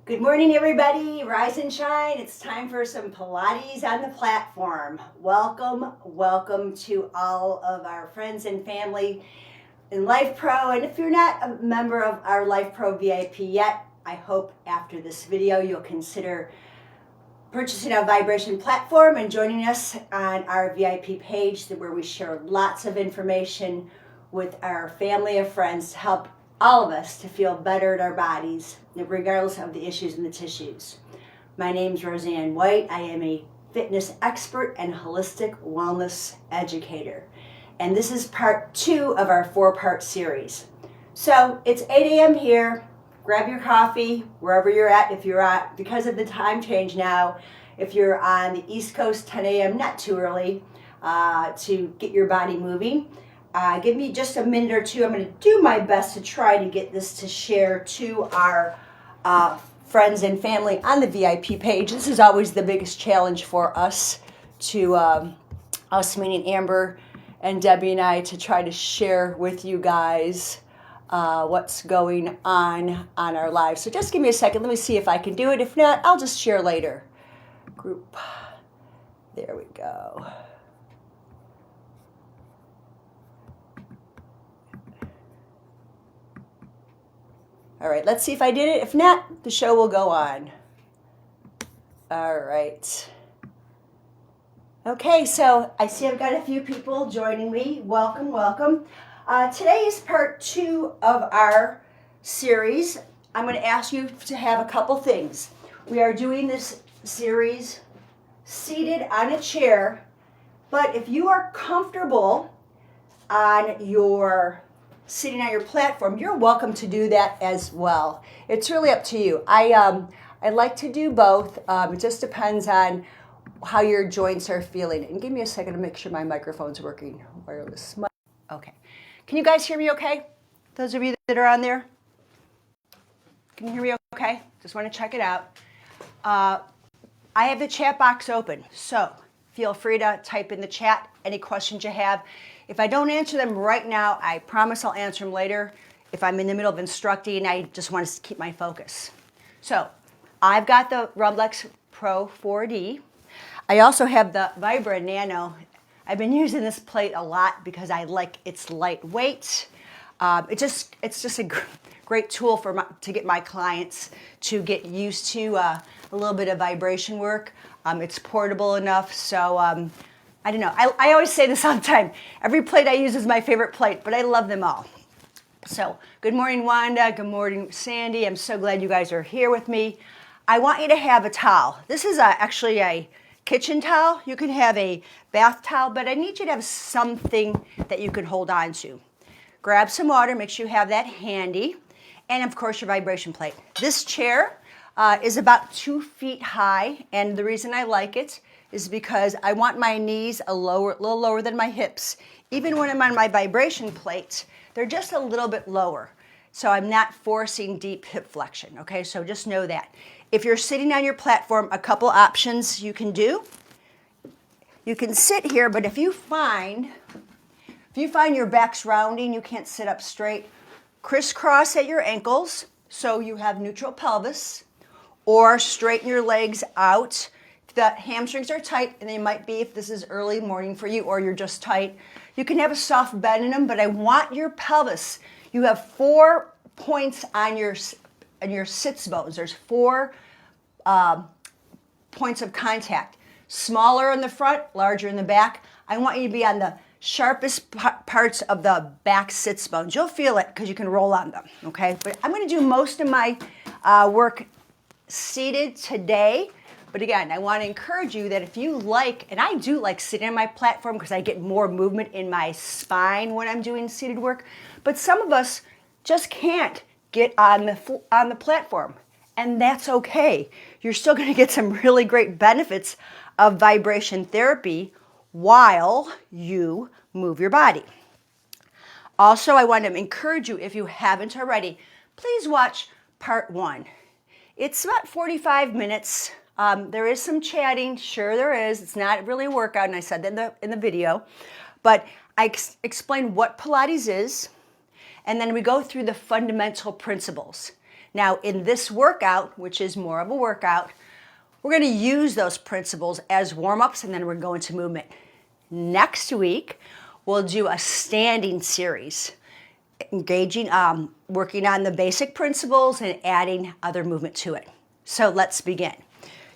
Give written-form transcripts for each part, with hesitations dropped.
Good morning, everybody. Rise and shine. It's time for some Pilates on the platform. Welcome, welcome to all of our friends and family in Lifepro. And if you're not a member of our Lifepro VIP yet, I hope after this video you'll consider purchasing a vibration platform and joining us on our VIP page where we share lots of information with our family of friends to help all of us to feel better in our bodies, regardless of the issues in the tissues. My name's Rosanne White. I am a fitness expert and holistic wellness educator. And this is part 2 of our 4-part series. So it's 8 a.m. here. Grab your coffee wherever you're at. If you're at, because of the time change now, if you're on the East Coast, 10 a.m., not too early to get your body moving. Give me just a minute or two. I'm going to do my best to try to get this to share to our friends and family on the VIP page. This is always the biggest challenge for us, us meaning Amber and Debbie and I, to try to share with you guys what's going on our lives. So just give me a second. Let me see if I can do it. If not, I'll just share later. Group. There we go. All right, let's see if I did it. If not, the show will go on. All right. Okay, so I see I've got a few people joining me. Welcome, welcome. Today is part 2 of our series. I'm going to ask you to have a couple things. We are doing this series seated on a chair, but if you are comfortable sitting on your platform, you're welcome to do that as well. It's really up to you. I like to do both. It just depends on how your joints are feeling. And give me a second to make sure my microphone's working. Wireless. Okay. Can you guys hear me okay? Those of you that are on there? Can you hear me okay? Just want to check it out. I have the chat box open, so feel free to type in the chat any questions you have. If I don't answer them right now, I promise I'll answer them later. If I'm in the middle of instructing, I just want to keep my focus. So I've got the Ribcage Pro 4D. I also have the Vibra Nano. I've been using this plate a lot because I like its lightweight. It's just a great tool to get my clients to get used to a little bit of vibration work. It's portable enough, so I don't know. I always say this all the time. Every plate I use is my favorite plate, but I love them all. So good morning, Wanda. Good morning, Sandy. I'm so glad you guys are here with me. I want you to have a towel. This is actually a kitchen towel. You can have a bath towel, but I need you to have something that you can hold on to. Grab some water. Make sure you have that handy. And, of course, your vibration plate. This chair is about 2 feet high, and the reason I like it is because I want my knees a little lower than my hips. Even when I'm on my vibration plate, they're just a little bit lower. So I'm not forcing deep hip flexion, okay? So just know that. If you're sitting on your platform, a couple options you can do. You can sit here, but if you find your back's rounding, you can't sit up straight, crisscross at your ankles so you have neutral pelvis, or straighten your legs out. The hamstrings are tight, and they might be if this is early morning for you or you're just tight. You can have a soft bend in them, but I want your pelvis. You have 4 points on your sits bones. There's 4 points of contact. Smaller in the front, larger in the back. I want you to be on the sharpest parts of the back sits bones. You'll feel it because you can roll on them, okay? But I'm going to do most of my work seated today. But again, I want to encourage you that if you like, and I do like sitting on my platform because I get more movement in my spine when I'm doing seated work, but some of us just can't get on the platform, and that's okay. You're still going to get some really great benefits of vibration therapy while you move your body. Also, I want to encourage you, if you haven't already, please watch part 1. It's about 45 minutes. There is some chatting, sure there is. It's not really a workout, and I said that in the video. But I explain what Pilates is, and then we go through the fundamental principles. Now, in this workout, which is more of a workout, we're going to use those principles as warm-ups, and then we're going to movement. Next week, we'll do a standing series, engaging, working on the basic principles and adding other movement to it. So let's begin.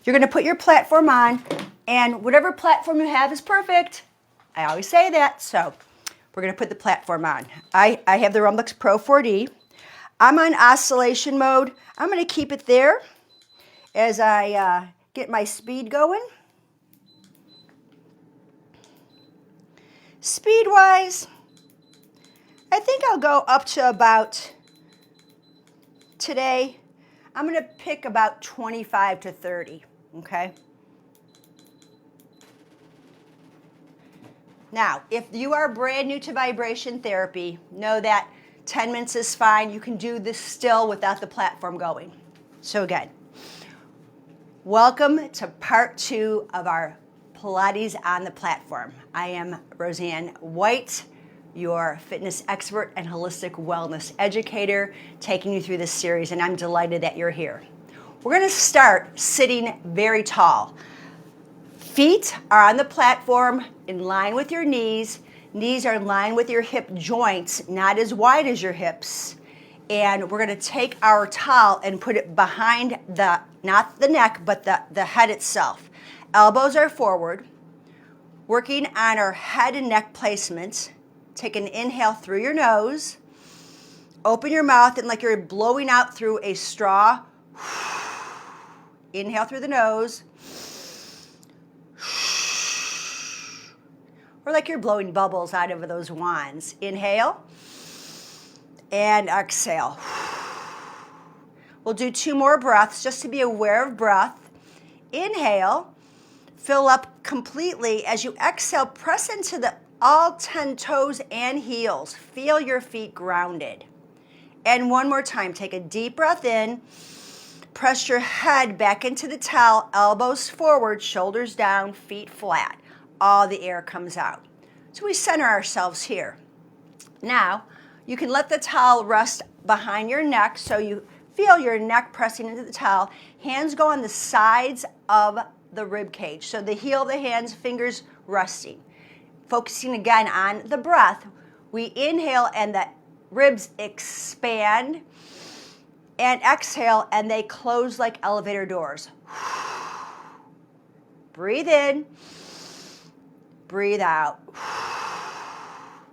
You're going to put your platform on, and whatever platform you have is perfect. I always say that, so we're going to put the platform on. I have the Rumblix Pro 4D. I'm on oscillation mode. I'm going to keep it there as I get my speed going. Speed-wise, I think I'll go up to about, today, I'm going to pick about 25 to 30, okay? Now, if you are brand new to vibration therapy, know that 10 minutes is fine. You can do this still without the platform going. So again, welcome to part 2 of our Pilates on the platform. I am Rosanne White, your fitness expert and holistic wellness educator, taking you through this series, and I'm delighted that you're here. We're going to start sitting very tall. Feet are on the platform in line with your knees. Knees are in line with your hip joints, not as wide as your hips. And we're going to take our towel and put it behind not the neck, but the head itself. Elbows are forward. Working on our head and neck placement. Take an inhale through your nose. Open your mouth and like you're blowing out through a straw. Inhale through the nose. Or like you're blowing bubbles out of those wands. Inhale and exhale. We'll do 2 more breaths just to be aware of breath. Inhale, fill up completely. As you exhale, press into all 10 toes and heels. Feel your feet grounded. And one more time, take a deep breath in. Press your head back into the towel, elbows forward, shoulders down, feet flat. All the air comes out. So we center ourselves here. Now, you can let the towel rest behind your neck so you feel your neck pressing into the towel. Hands go on the sides of the rib cage. So the heel of the hands, fingers resting. Focusing again on the breath. We inhale and the ribs expand. And exhale and they close like elevator doors. Breathe in. Breathe out.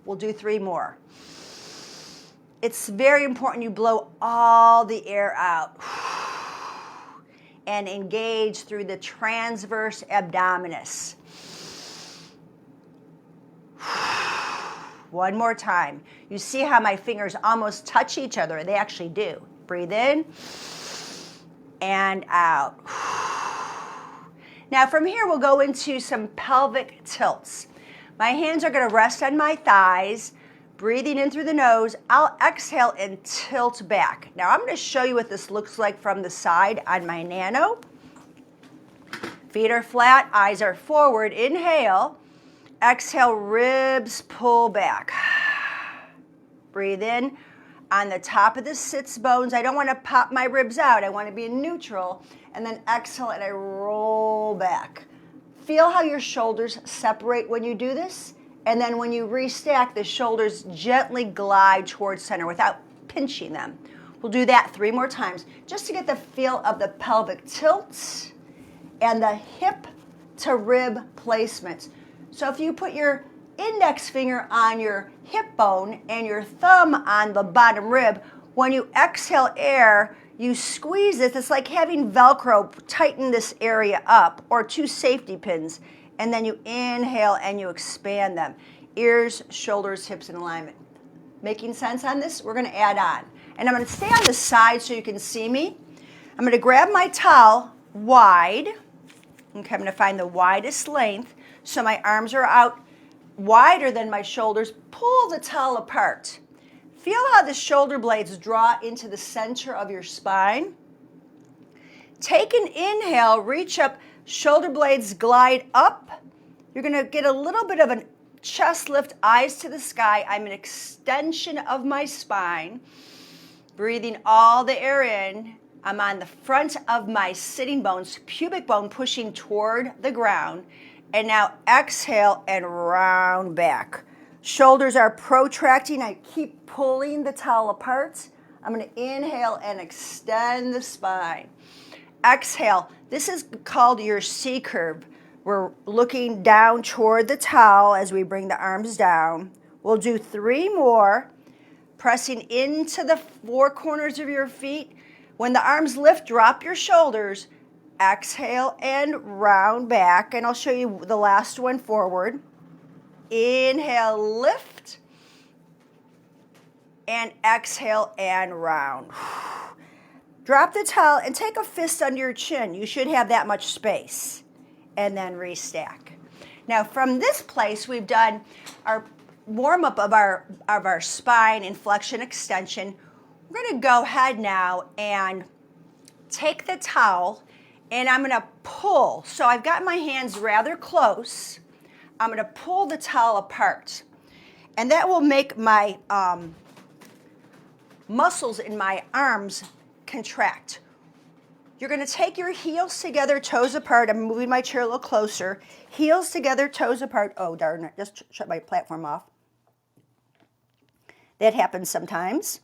We'll do 3 more. It's very important you blow all the air out and engage through the transverse abdominis. One more time. You see how my fingers almost touch each other? They actually do. Breathe in and out. Now from here we'll go into some pelvic tilts. My hands are going to rest on my thighs, breathing in through the nose. I'll exhale and tilt back. Now I'm going to show you what this looks like from the side on my Nano. Feet are flat, eyes are forward. Inhale. Exhale, ribs pull back. Breathe in. On the top of the sits bones, I don't want to pop my ribs out. I want to be in neutral. And then exhale and I roll back. Feel how your shoulders separate when you do this. And then when you restack, the shoulders gently glide towards center without pinching them. We'll do that 3 more times just to get the feel of the pelvic tilts and the hip to rib placement. So if you put your index finger on your hip bone and your thumb on the bottom rib, when you exhale air, you squeeze this. It's like having Velcro tighten this area up, or 2 safety pins, and then you inhale and you expand them. Ears, shoulders, hips in alignment. Making sense on this? We're going to add on. And I'm going to stay on the side so you can see me. I'm going to grab my towel wide. Okay, I'm going to find the widest length so my arms are out wider than my shoulders. Pull the towel apart. Feel how the shoulder blades draw into the center of your spine. Take an inhale, reach up, shoulder blades glide up. You're going to get a little bit of a chest lift, eyes to the sky. I'm an extension of my spine. Breathing all the air in. I'm on the front of my sitting bones, pubic bone pushing toward the ground. And now exhale and round back. Shoulders are protracting. I keep pulling the towel apart. I'm going to inhale and extend the spine. Exhale. This is called your C curve. We're looking down toward the towel as we bring the arms down. We'll do 3 more, pressing into the 4 corners of your feet. When the arms lift, drop your shoulders. Exhale and round back. And I'll show you the last one forward. Inhale, lift. And exhale and round. Drop the towel and take a fist under your chin. You should have that much space. And then restack. Now from this place, we've done our warm-up of our spine and flexion extension. We're going to go ahead now and take the towel and I'm going to pull. So I've got my hands rather close. I'm going to pull the towel apart. And that will make my muscles in my arms contract. You're going to take your heels together, toes apart. I'm moving my chair a little closer. Heels together, toes apart. Oh, darn it. Just shut my platform off. That happens sometimes.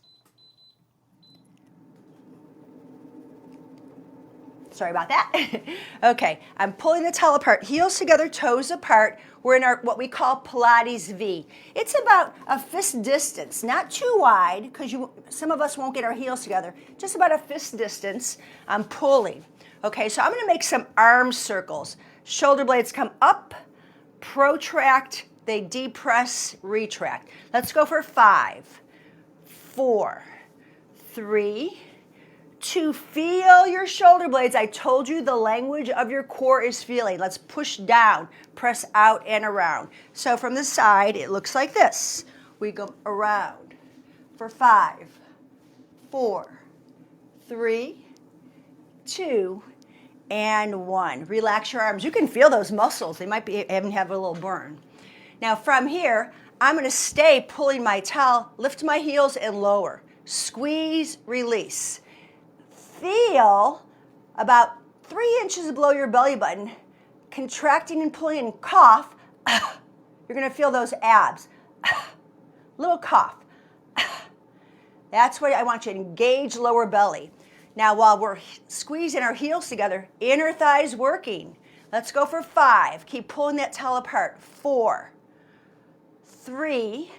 Sorry about that. Okay, I'm pulling the towel apart. Heels together, toes apart. We're in our what we call Pilates V. It's about a fist distance, not too wide, because some of us won't get our heels together. Just about a fist distance. I'm pulling. Okay, so I'm going to make some arm circles. Shoulder blades come up, protract, they depress, retract. Let's go for 5, 4, 3, 2. Feel your shoulder blades. I told you the language of your core is feeling. Let's push down, press out and around. So from the side, it looks like this. We go around for 5, 4, 3, 2, and 1. Relax your arms. You can feel those muscles. They might be having a little burn. Now from here, I'm going to stay pulling my towel, lift my heels and lower. Squeeze, release. Feel about 3 inches below your belly button, contracting and pulling and cough. You're going to feel those abs. Little cough. That's what I want you to engage lower belly. Now while we're squeezing our heels together, inner thighs working. Let's go for 5. Keep pulling that towel apart. 4, 3.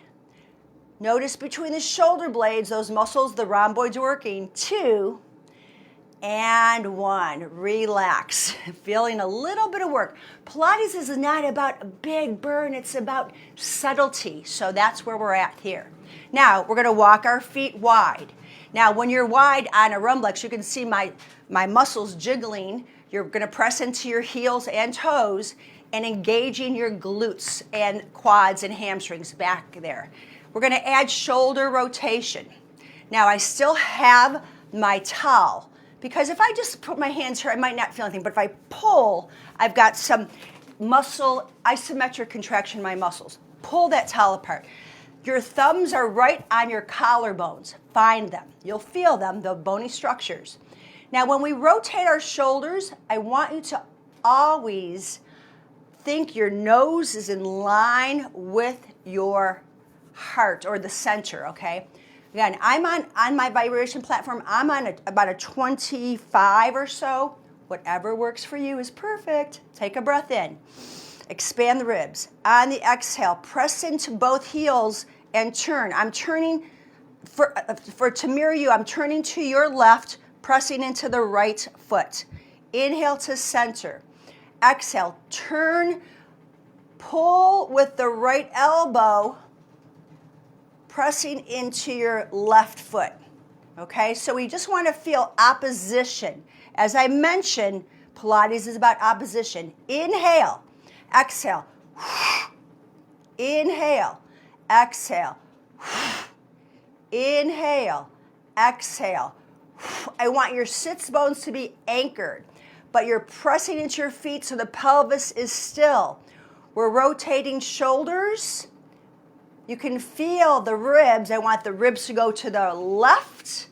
Notice between the shoulder blades, those muscles, the rhomboids working. 2. And 1. Relax. Feeling a little bit of work. Pilates is not about a big burn. It's about subtlety. So that's where we're at here. Now, we're going to walk our feet wide. Now, when you're wide on a Rumblex, you can see my muscles jiggling. You're going to press into your heels and toes and engaging your glutes and quads and hamstrings back there. We're going to add shoulder rotation. Now, I still have my towel. Because if I just put my hands here, I might not feel anything. But if I pull, I've got some muscle isometric contraction in my muscles. Pull that towel apart. Your thumbs are right on your collarbones. Find them. You'll feel them, the bony structures. Now, when we rotate our shoulders, I want you to always think your nose is in line with your heart or the center, okay? Again, I'm on my vibration platform. I'm on about a 25 or so. Whatever works for you is perfect. Take a breath in. Expand the ribs. On the exhale, press into both heels and turn. I'm turning, to mirror you, I'm turning to your left, pressing into the right foot. Inhale to center. Exhale, turn, pull with the right elbow, pressing into your left foot. Okay, so we just want to feel opposition. As I mentioned, Pilates is about opposition. Inhale, exhale, inhale, exhale, inhale, exhale. I want your sits bones to be anchored, but you're pressing into your feet so the pelvis is still. We're rotating shoulders. You can feel the ribs. I want the ribs to go to the left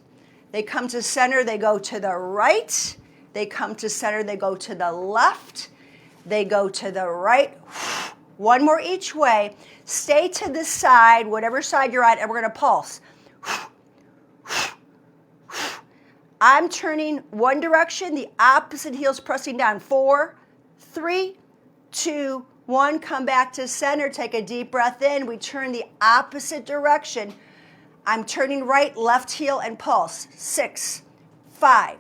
They come to center, they go to the right. They come to center, they go to the left. They go to the right. One more each way. Stay to the side, whatever side you're on, and we're going to pulse. I'm turning one direction, the opposite heel's pressing down. 4, 3, 2, 1. Come back to center. Take a deep breath in. We turn the opposite direction. I'm turning right, left heel, and pulse. 6, 5.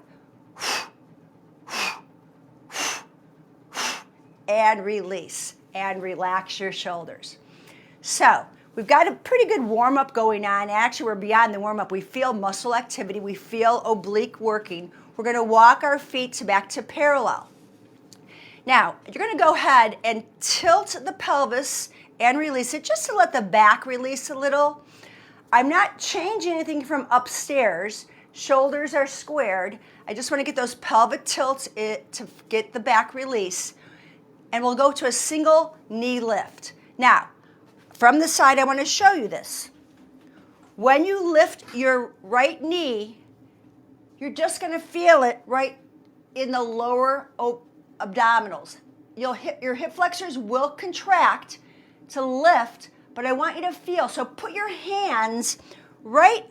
And release. And relax your shoulders. So we've got a pretty good warm-up going on. Actually, we're beyond the warm-up. We feel muscle activity. We feel oblique working. We're going to walk our feet back to parallel. Now, you're going to go ahead and tilt the pelvis and release it just to let the back release a little. I'm not changing anything from upstairs. Shoulders are squared. I just want to get those pelvic tilts to get the back release. And we'll go to a single knee lift. Now, from the side, I want to show you this. When you lift your right knee, you're just going to feel it right in the lower abdominals. Your hip flexors will contract to lift, but I want you to feel. So put your hands right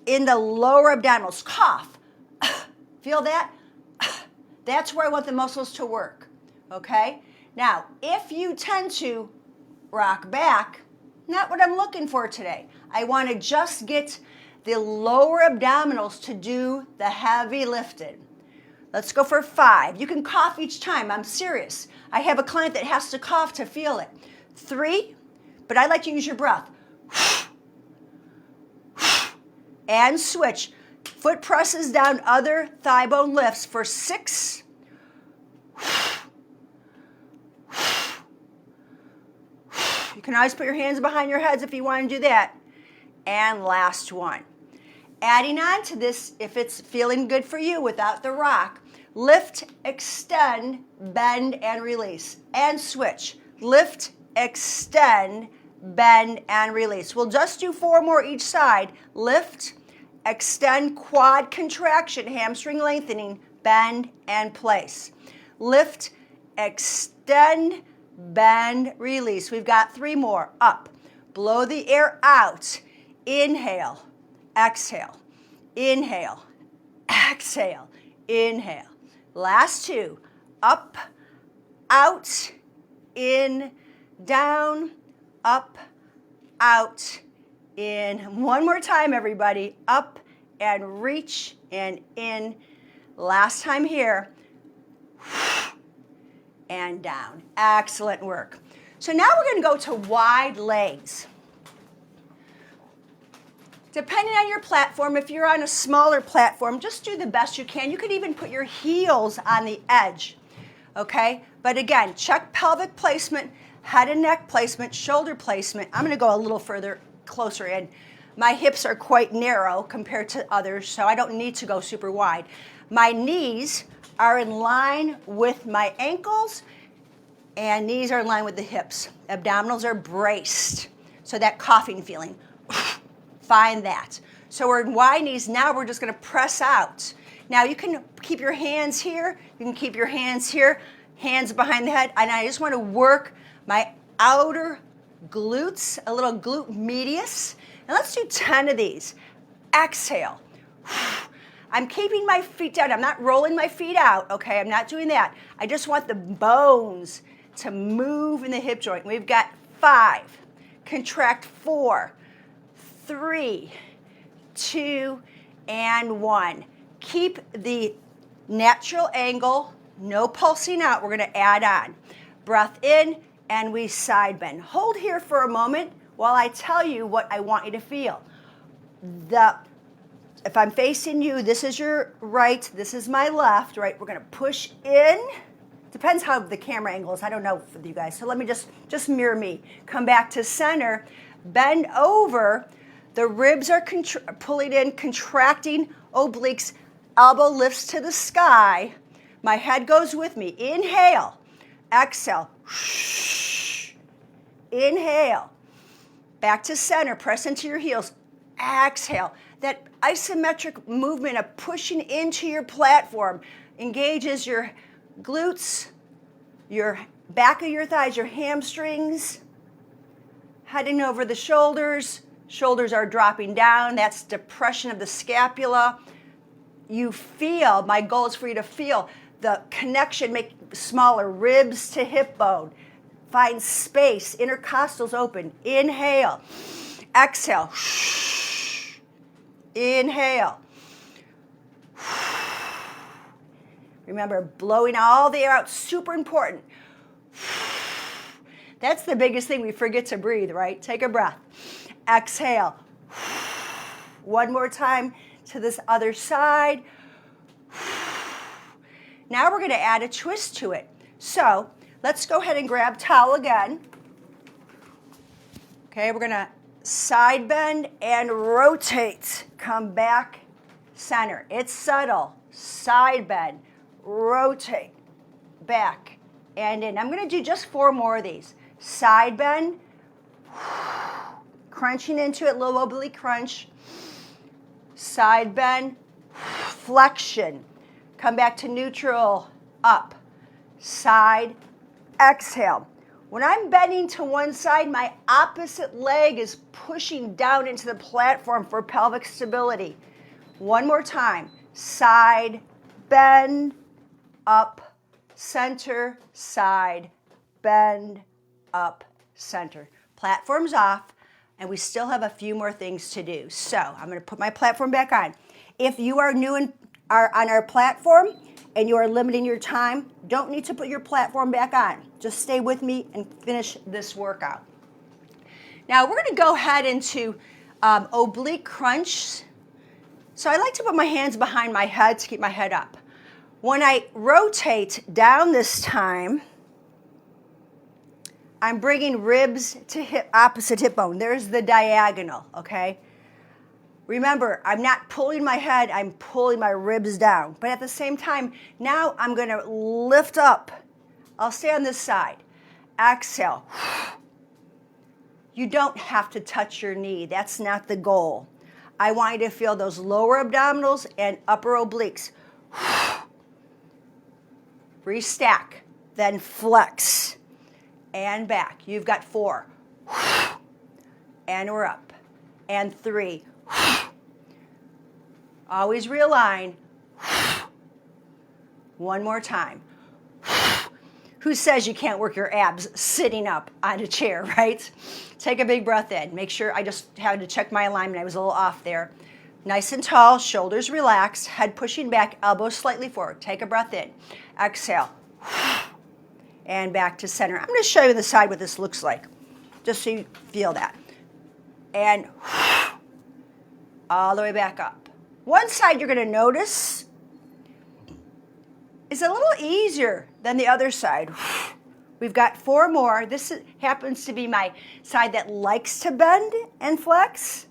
in the lower abdominals. Cough. Feel that? That's where I want the muscles to work. Okay? Now, if you tend to rock back, not what I'm looking for today. I want to just get the lower abdominals to do the heavy lifting. Let's go for 5. You can cough each time. I'm serious. I have a client that has to cough to feel it. 3, but I like to use your breath. And switch. Foot presses down, other thigh bone lifts for 6. You can always put your hands behind your heads if you want to do that. And last one. Adding on to this, if it's feeling good for you without the rock, lift, extend, bend, and release. And switch. Lift, extend, bend, and release. We'll just do 4 more each side. Lift, extend, quad contraction, hamstring lengthening, bend, and place. Lift, extend, bend, release. We've got 3 more. Up. Blow the air out. Inhale. Exhale. Inhale. Exhale. Inhale. Last 2. Up. Out. In. Down. Up. Out. In. One more time, everybody. Up and reach and in. Last time here. And down. Excellent work. So now we're going to go to wide legs. Depending on your platform, if you're on a smaller platform, just do the best you can. You could even put your heels on the edge, okay? But again, check pelvic placement, head and neck placement, shoulder placement. I'm going to go a little further, closer in. My hips are quite narrow compared to others, so I don't need to go super wide. My knees are in line with my ankles, and knees are in line with the hips. Abdominals are braced, so that coughing feeling. Find that. So we're in wide knees. Now we're just going to press out. Now you can keep your hands here. You can keep your hands here, hands behind the head. And I just want to work my outer glutes, a little glute medius. And let's do 10 of these. Exhale. I'm keeping my feet down. I'm not rolling my feet out, okay? I'm not doing that. I just want the bones to move in the hip joint. We've got 5. Contract 4. 3, 2, and 1. Keep the natural angle, no pulsing out. We're going to add on. Breath in, and we side bend. Hold here for a moment while I tell you what I want you to feel. If I'm facing you, this is your right, this is my left, right? We're going to push in. Depends how the camera angle is. I don't know for you guys. So let me just mirror me. Come back to center, bend over. The ribs are pulling in, contracting, obliques, elbow lifts to the sky. My head goes with me. Inhale, exhale. Inhale. Back to center, press into your heels. Exhale. that isometric movement of pushing into your platform engages your glutes, your back of your thighs, your hamstrings, heading over the shoulders. Shoulders are dropping down. That's depression of the scapula. You feel, my goal is for you to feel the connection, make smaller ribs to hip bone. Find space, intercostals open. Inhale. Exhale. Inhale. Remember, blowing all the air out, super important. That's the biggest thing, we forget to breathe, right? Take a breath. Exhale. One more time to this other side. Now we're going to add a twist to it. So let's go ahead and grab towel again. Okay, we're going to side bend and rotate. Come back, center. It's subtle. Side bend, rotate, back, and in. I'm going to do just 4 more of these. Side bend, crunching into it, low oblique crunch. Side bend, flexion. Come back to neutral, up. Side, exhale. When I'm bending to one side, my opposite leg is pushing down into the platform for pelvic stability. One more time. Side, bend, up, center, side, bend, up, center. Platform's off, and we still have a few more things to do. So I'm going to put my platform back on. If you are new and are on our platform and you are limiting your time, don't need to put your platform back on. Just stay with me and finish this workout. Now we're going to go ahead into oblique crunch. So I like to put my hands behind my head to keep my head up. When I rotate down this time, I'm bringing ribs to opposite hip bone. There's the diagonal, okay? Remember, I'm not pulling my head, I'm pulling my ribs down. But at the same time, now I'm going to lift up. I'll stay on this side. Exhale. You don't have to touch your knee. That's not the goal. I want you to feel those lower abdominals and upper obliques. Restack, then flex, and back. You've got 4. And we're up. And 3. Always realign. One more time. Who says you can't work your abs sitting up on a chair, right? Take a big breath in. Make sure, I just had to check my alignment. I was a little off there. Nice and tall, shoulders relaxed, head pushing back, elbows slightly forward. Take a breath in. Exhale. And back to center. I'm going to show you the side what this looks like, just so you feel that. And all the way back up. One side you're going to notice is a little easier than the other side. We've got 4 more. This happens to be my side that likes to bend and flex,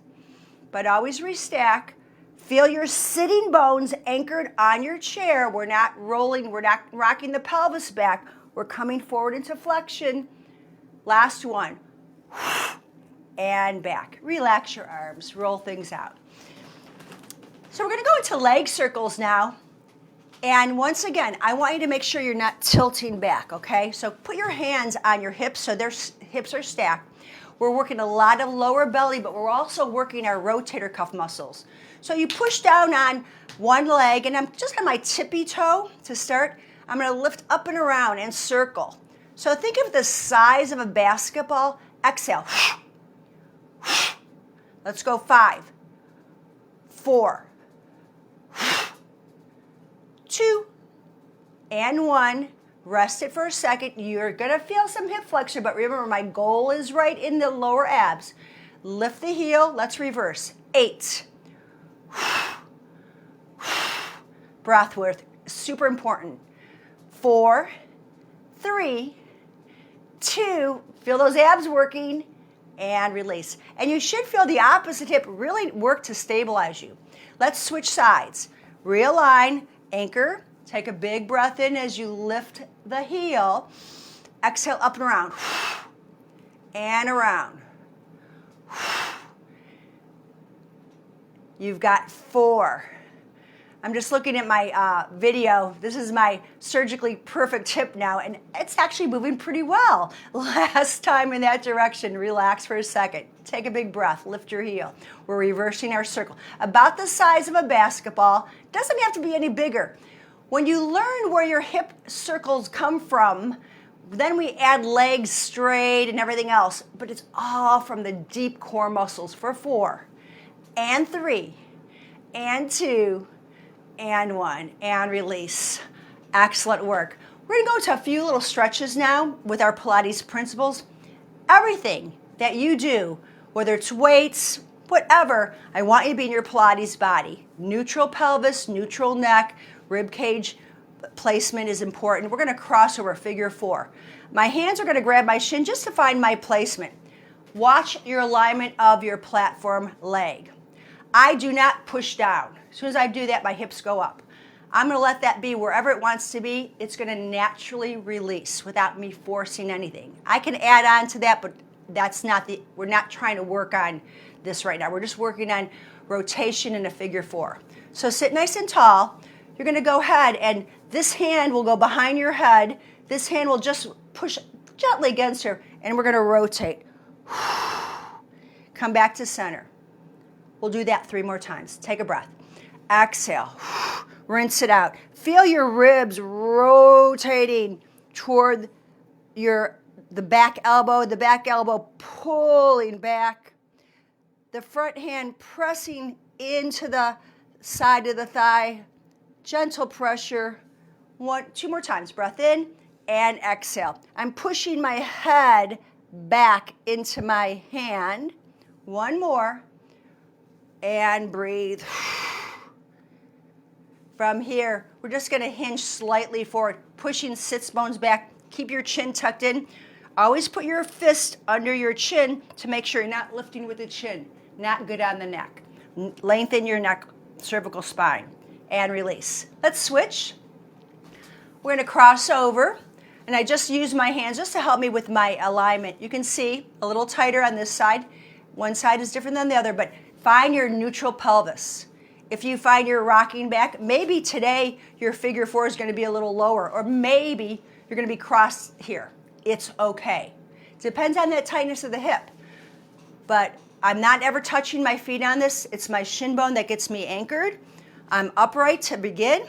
but always restack. Feel your sitting bones anchored on your chair. We're not rolling, we're not rocking the pelvis back. We're coming forward into flexion. Last one. And back. Relax your arms, roll things out. So we're going to go into leg circles now. And once again, I want you to make sure you're not tilting back, okay? So put your hands on your hips so their hips are stacked. We're working a lot of lower belly, but we're also working our rotator cuff muscles. So you push down on one leg, and I'm just on my tippy toe to start. I'm going to lift up and around and circle. So think of the size of a basketball. Exhale. Let's go 5, 4, 2, and 1. Rest it for a second. You're going to feel some hip flexor, but remember, my goal is right in the lower abs. Lift the heel. Let's reverse. 8. Breath work, super important. 4, 3, 2, feel those abs working, and release. And you should feel the opposite hip really work to stabilize you. Let's switch sides. Realign, anchor, take a big breath in as you lift the heel. Exhale, up and around. And around. You've got 4. I'm just looking at my video. This is my surgically perfect hip now, and it's actually moving pretty well. Last time in that direction. Relax for a second. Take a big breath. Lift your heel. We're reversing our circle. About the size of a basketball. Doesn't have to be any bigger. When you learn where your hip circles come from, then we add legs straight and everything else. But it's all from the deep core muscles for 4, and 3, and 2, and 1, and release. Excellent work. We're going to go to a few little stretches now with our Pilates principles. Everything that you do, whether it's weights, whatever, I want you to be in your Pilates body. Neutral pelvis, neutral neck, rib cage placement is important. We're going to cross over figure 4. My hands are going to grab my shin just to find my placement. Watch your alignment of your platform leg. I do not push down. As soon as I do that, my hips go up. I'm going to let that be wherever it wants to be. It's going to naturally release without me forcing anything. I can add on to that, but we're not trying to work on this right now. We're just working on rotation in a figure 4. So sit nice and tall. You're going to go ahead, and this hand will go behind your head. This hand will just push gently against her, and we're going to rotate. Come back to center. We'll do that 3 more times. Take a breath. Exhale. Rinse it out. Feel your ribs rotating toward the back elbow pulling back. The front hand pressing into the side of the thigh. Gentle pressure. 2 more times. Breath in and exhale. I'm pushing my head back into my hand. 1 more. And breathe. From here, we're just going to hinge slightly forward, pushing sits bones back. Keep your chin tucked in. Always put your fist under your chin to make sure you're not lifting with the chin. Not good on the neck. Lengthen your neck, cervical spine, and release. Let's switch. We're going to cross over, and I just use my hands just to help me with my alignment. You can see a little tighter on this side. One side is different than the other, but find your neutral pelvis. If you find you're rocking back, maybe today your figure 4 is going to be a little lower, or maybe you're going to be crossed here. It's okay. It depends on that tightness of the hip. But I'm not ever touching my feet on this. It's my shin bone that gets me anchored. I'm upright to begin.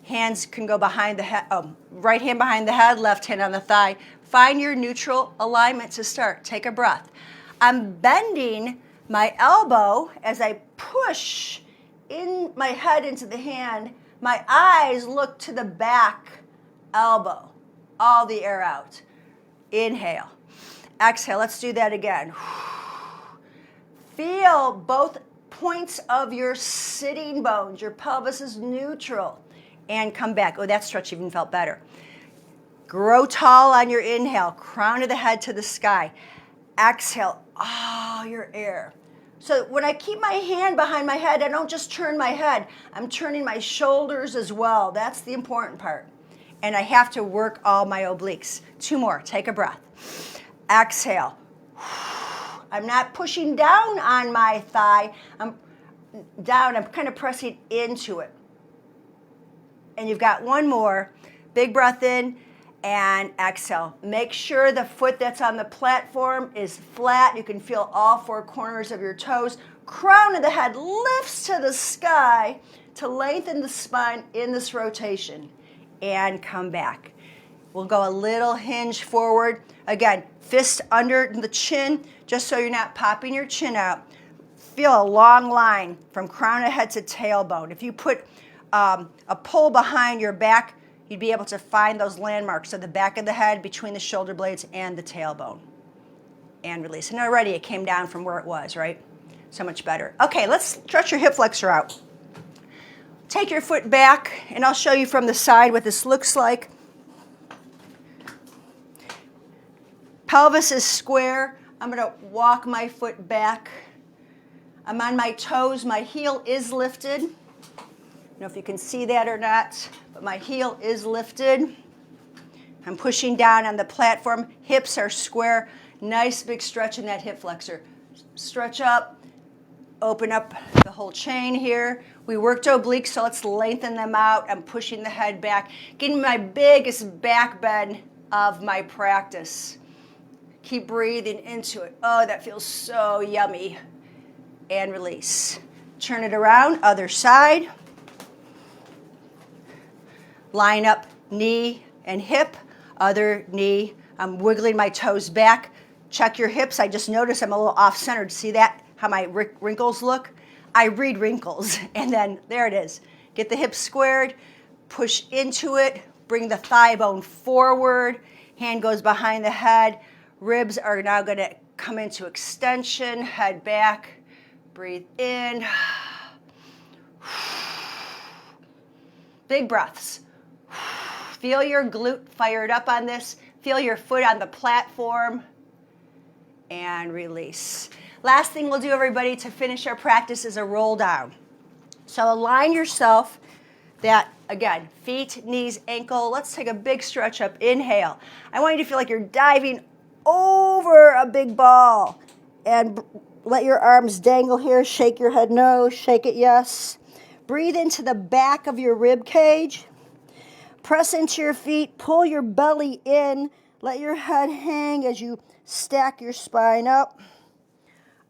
Hands can go behind the head. Right hand behind the head, left hand on the thigh. Find your neutral alignment to start. Take a breath. I'm bending my elbow as I push in my head into the hand. My eyes look to the back elbow. All the air out. Inhale. Exhale. Let's do that again. Feel both points of your sitting bones. Your pelvis is neutral. And come back. Oh, that stretch even felt better. Grow tall on your inhale. Crown of the head to the sky. Exhale. Oh, your air. So when I keep my hand behind my head, I don't just turn my head. I'm turning my shoulders as well. That's the important part. And I have to work all my obliques. 2 more. Take a breath. Exhale. I'm not pushing down on my thigh. I'm kind of pressing into it. And you've got 1 more. Big breath in and exhale. Make sure the foot that's on the platform is flat. You can feel all 4 corners of your toes. Crown of the head lifts to the sky to lengthen the spine in this rotation. And come back. We'll go a little hinge forward. Again, fist under the chin, just so you're not popping your chin out. Feel a long line from crown of head to tailbone. If you put a pull behind your back, you'd be able to find those landmarks of the back of the head, between the shoulder blades and the tailbone. And release. And already it came down from where it was, right? So much better. Okay, let's stretch your hip flexor out. Take your foot back, and I'll show you from the side what this looks like. Pelvis is square. I'm going to walk my foot back. I'm on my toes. My heel is lifted. I don't know if you can see that or not, but my heel is lifted. I'm pushing down on the platform. Hips are square. Nice big stretch in that hip flexor. Stretch up Open up the whole chain here. We worked obliques, so let's lengthen them out. I'm pushing the head back, getting my biggest back bend of my practice. Keep breathing into it. Oh, that feels so yummy. And release. Turn it around, other side. Line up knee and hip, other knee. I'm wiggling my toes back. Check your hips. I just noticed I'm a little off-centered. See that? How my wrinkles look? I read wrinkles. And then there it is. Get the hips squared, push into it, bring the thigh bone forward, hand goes behind the head. Ribs are now going to come into extension, head back, breathe in. Big breaths. Feel your glute fired up on this. Feel your foot on the platform. And release. Last thing we'll do, everybody, to finish our practice is a roll down. So align yourself that, again, feet, knees, ankle. Let's take a big stretch up. Inhale. I want you to feel like you're diving over a big ball. And let your arms dangle here. Shake your head no. Shake it yes. Breathe into the back of your rib cage. Press into your feet. Pull your belly in. Let your head hang as you stack your spine up.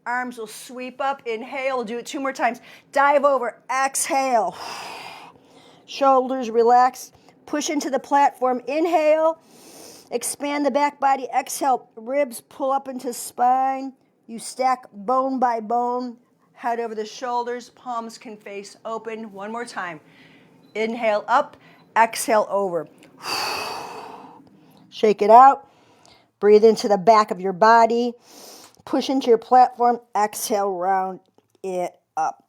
Arms will sweep up. Inhale. We'll do it 2 more times. Dive over. Exhale. Shoulders relax. Push into the platform. Inhale. Expand the back body. Exhale. Ribs pull up into spine. You stack bone by bone. Head over the shoulders. Palms can face open. 1 more time. Inhale up. Exhale over. Shake it out. Breathe into the back of your body. Push into your platform. Exhale, round it up.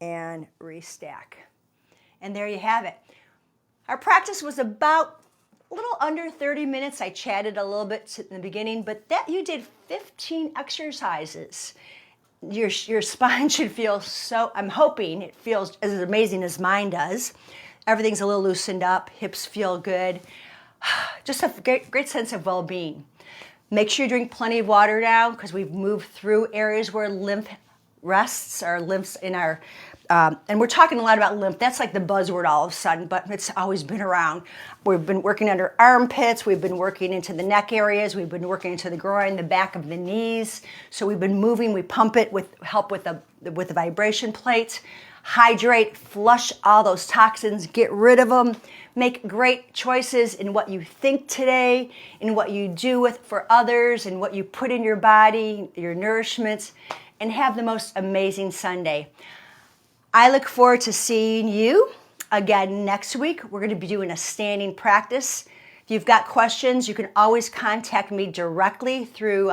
And restack. And there you have it. Our practice was about a little under 30 minutes. I chatted a little bit in the beginning, but that you did 15 exercises. Your spine should feel so, I'm hoping it feels as amazing as mine does. Everything's a little loosened up. Hips feel good. Just a great sense of well-being. Make sure you drink plenty of water now because we've moved through areas where lymph rests, our lymphs in our, and we're talking a lot about lymph. That's like the buzzword all of a sudden, but it's always been around. We've been working under armpits. We've been working into the neck areas. We've been working into the groin, the back of the knees. So we've been moving. We pump it with help with the vibration plates. Hydrate, flush all those toxins, get rid of them. Make great choices in what you think today, in what you do for others, and what you put in your body, your nourishments, and have the most amazing Sunday. I look forward to seeing you again next week. We're going to be doing a standing practice. If you've got questions, you can always contact me directly through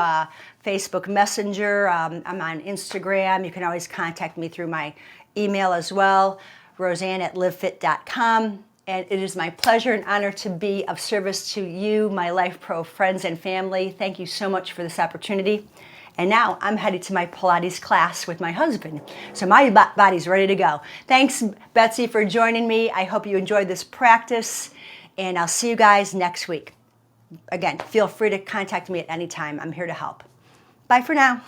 Facebook Messenger. I'm on Instagram. You can always contact me through my email as well, Roseann@livefit.com. And it is my pleasure and honor to be of service to you, my Lifepro friends and family. Thank you so much for this opportunity. And now I'm headed to my Pilates class with my husband. So my body's ready to go. Thanks, Betsy, for joining me. I hope you enjoyed this practice. And I'll see you guys next week. Again, feel free to contact me at any time. I'm here to help. Bye for now.